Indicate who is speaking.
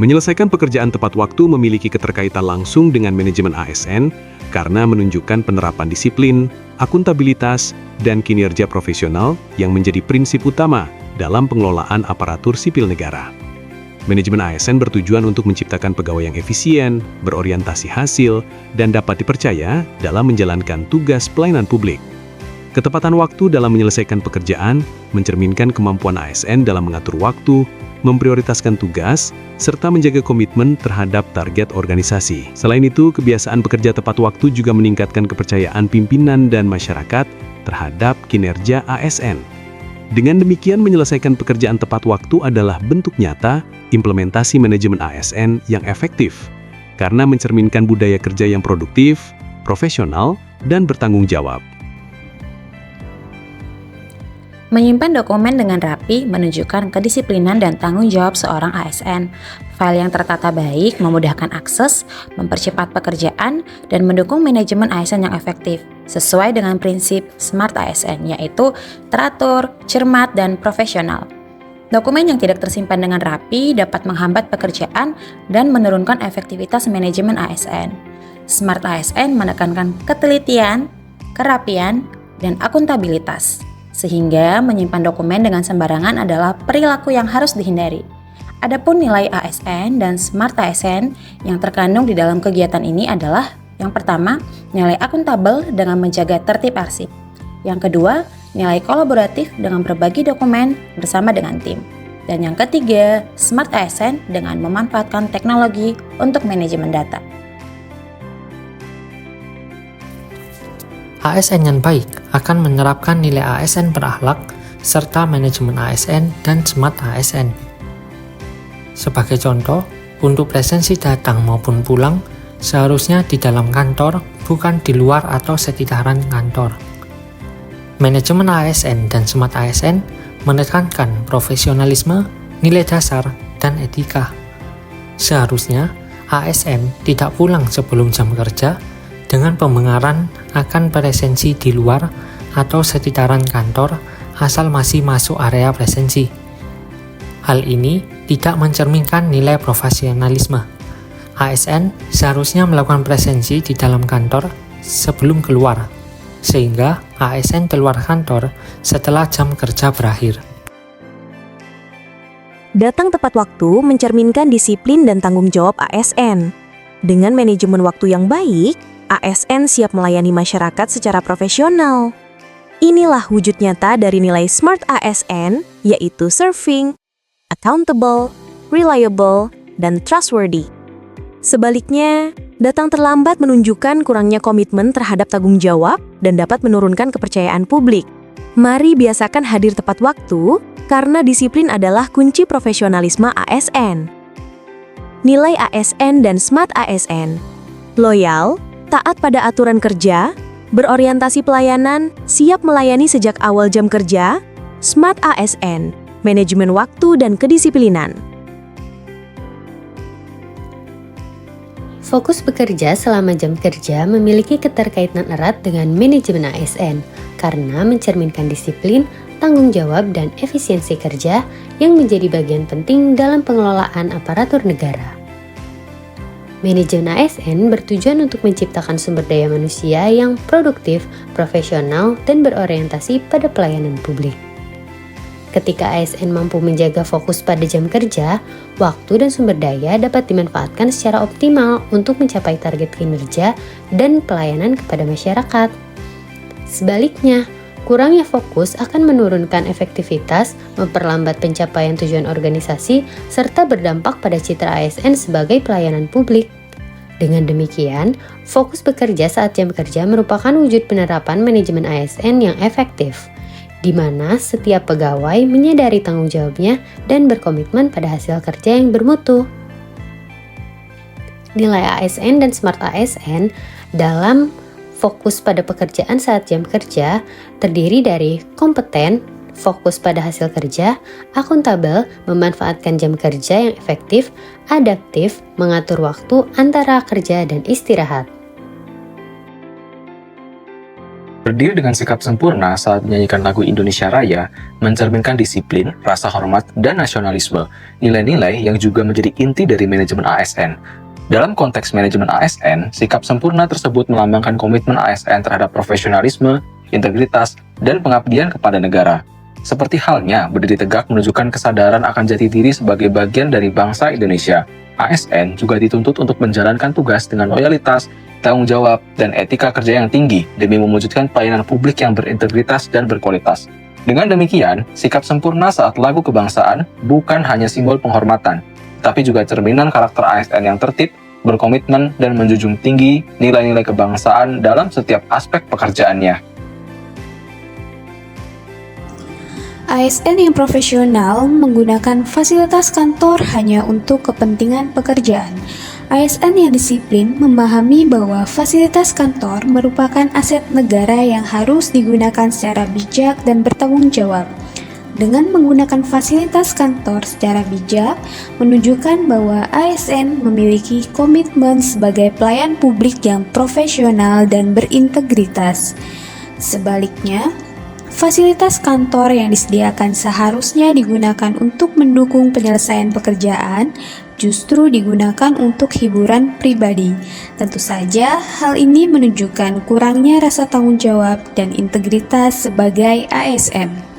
Speaker 1: Menyelesaikan pekerjaan tepat waktu memiliki keterkaitan langsung dengan manajemen ASN karena menunjukkan penerapan disiplin, akuntabilitas, dan kinerja profesional yang menjadi prinsip utama dalam pengelolaan aparatur sipil negara. Manajemen ASN bertujuan untuk menciptakan pegawai yang efisien, berorientasi hasil, dan dapat dipercaya dalam menjalankan tugas pelayanan publik. Ketepatan waktu dalam menyelesaikan pekerjaan mencerminkan kemampuan ASN dalam mengatur waktu, memprioritaskan tugas, serta menjaga komitmen terhadap target organisasi. Selain itu, kebiasaan bekerja tepat waktu juga meningkatkan kepercayaan pimpinan dan masyarakat terhadap kinerja ASN. Dengan demikian, menyelesaikan pekerjaan tepat waktu adalah bentuk nyata implementasi manajemen ASN yang efektif, karena mencerminkan budaya kerja yang produktif, profesional, dan bertanggung jawab.
Speaker 2: Menyimpan dokumen dengan rapi menunjukkan kedisiplinan dan tanggung jawab seorang ASN. File yang tertata baik memudahkan akses, mempercepat pekerjaan, dan mendukung manajemen ASN yang efektif, sesuai dengan prinsip Smart ASN, yaitu teratur, cermat, dan profesional. Dokumen yang tidak tersimpan dengan rapi dapat menghambat pekerjaan dan menurunkan efektivitas manajemen ASN. Smart ASN menekankan ketelitian, kerapian, dan akuntabilitas, sehingga menyimpan dokumen dengan sembarangan adalah perilaku yang harus dihindari. Adapun nilai ASN dan Smart ASN yang terkandung di dalam kegiatan ini adalah: yang pertama, nilai akuntabel dengan menjaga tertib arsip. Yang kedua, nilai kolaboratif dengan berbagi dokumen bersama dengan tim. Dan yang ketiga, Smart ASN dengan memanfaatkan teknologi untuk manajemen data.
Speaker 3: ASN yang baik akan menerapkan nilai ASN berakhlak serta manajemen ASN dan Smart ASN. Sebagai contoh, untuk presensi datang maupun pulang, seharusnya di dalam kantor, bukan di luar atau sekitaran kantor. Manajemen ASN dan Smart ASN menekankan profesionalisme, nilai dasar, dan etika. Seharusnya, ASN tidak pulang sebelum jam kerja dengan pembenaran akan presensi di luar atau sekitaran kantor asal masih masuk area presensi. Hal ini tidak mencerminkan nilai profesionalisme. ASN seharusnya melakukan presensi di dalam kantor sebelum keluar, sehingga ASN keluar kantor setelah jam kerja berakhir.
Speaker 4: Datang tepat waktu mencerminkan disiplin dan tanggung jawab ASN. Dengan manajemen waktu yang baik, ASN siap melayani masyarakat secara profesional. Inilah wujud nyata dari nilai Smart ASN, yaitu serving, accountable, reliable, dan trustworthy. Sebaliknya, datang terlambat menunjukkan kurangnya komitmen terhadap tanggung jawab dan dapat menurunkan kepercayaan publik. Mari biasakan hadir tepat waktu, karena disiplin adalah kunci profesionalisme ASN. Nilai ASN dan Smart ASN: loyal, taat pada aturan kerja, berorientasi pelayanan, siap melayani sejak awal jam kerja. Smart ASN, manajemen waktu dan kedisiplinan.
Speaker 5: Fokus bekerja selama jam kerja memiliki keterkaitan erat dengan manajemen ASN karena mencerminkan disiplin, tanggung jawab, dan efisiensi kerja yang menjadi bagian penting dalam pengelolaan aparatur negara. Manajemen ASN bertujuan untuk menciptakan sumber daya manusia yang produktif, profesional, dan berorientasi pada pelayanan publik. Ketika ASN mampu menjaga fokus pada jam kerja, waktu dan sumber daya dapat dimanfaatkan secara optimal untuk mencapai target kinerja dan pelayanan kepada masyarakat. Sebaliknya, kurangnya fokus akan menurunkan efektivitas, memperlambat pencapaian tujuan organisasi, serta berdampak pada citra ASN sebagai pelayanan publik. Dengan demikian, fokus bekerja saat jam kerja merupakan wujud penerapan manajemen ASN yang efektif, di mana setiap pegawai menyadari tanggung jawabnya dan berkomitmen pada hasil kerja yang bermutu. Nilai ASN dan Smart ASN dalam fokus pada pekerjaan saat jam kerja terdiri dari kompeten, fokus pada hasil kerja, akuntabel, memanfaatkan jam kerja yang efektif, adaptif, mengatur waktu antara kerja dan istirahat.
Speaker 6: Berdiri dengan sikap sempurna saat menyanyikan lagu Indonesia Raya, mencerminkan disiplin, rasa hormat, dan nasionalisme, nilai-nilai yang juga menjadi inti dari manajemen ASN. Dalam konteks manajemen ASN, sikap sempurna tersebut melambangkan komitmen ASN terhadap profesionalisme, integritas, dan pengabdian kepada negara. Seperti halnya berdiri tegak menunjukkan kesadaran akan jati diri sebagai bagian dari bangsa Indonesia, ASN juga dituntut untuk menjalankan tugas dengan loyalitas, tanggung jawab, dan etika kerja yang tinggi demi mewujudkan pelayanan publik yang berintegritas dan berkualitas. Dengan demikian, sikap sempurna saat lagu kebangsaan bukan hanya simbol penghormatan, tapi juga cerminan karakter ASN yang tertib, berkomitmen, dan menjunjung tinggi nilai-nilai kebangsaan dalam setiap aspek pekerjaannya.
Speaker 7: ASN yang profesional menggunakan fasilitas kantor hanya untuk kepentingan pekerjaan. ASN yang disiplin memahami bahwa fasilitas kantor merupakan aset negara yang harus digunakan secara bijak dan bertanggung jawab. Dengan menggunakan fasilitas kantor secara bijak, menunjukkan bahwa ASN memiliki komitmen sebagai pelayan publik yang profesional dan berintegritas. Sebaliknya, fasilitas kantor yang disediakan seharusnya digunakan untuk mendukung penyelesaian pekerjaan, justru digunakan untuk hiburan pribadi. Tentu saja, hal ini menunjukkan kurangnya rasa tanggung jawab dan integritas sebagai ASN.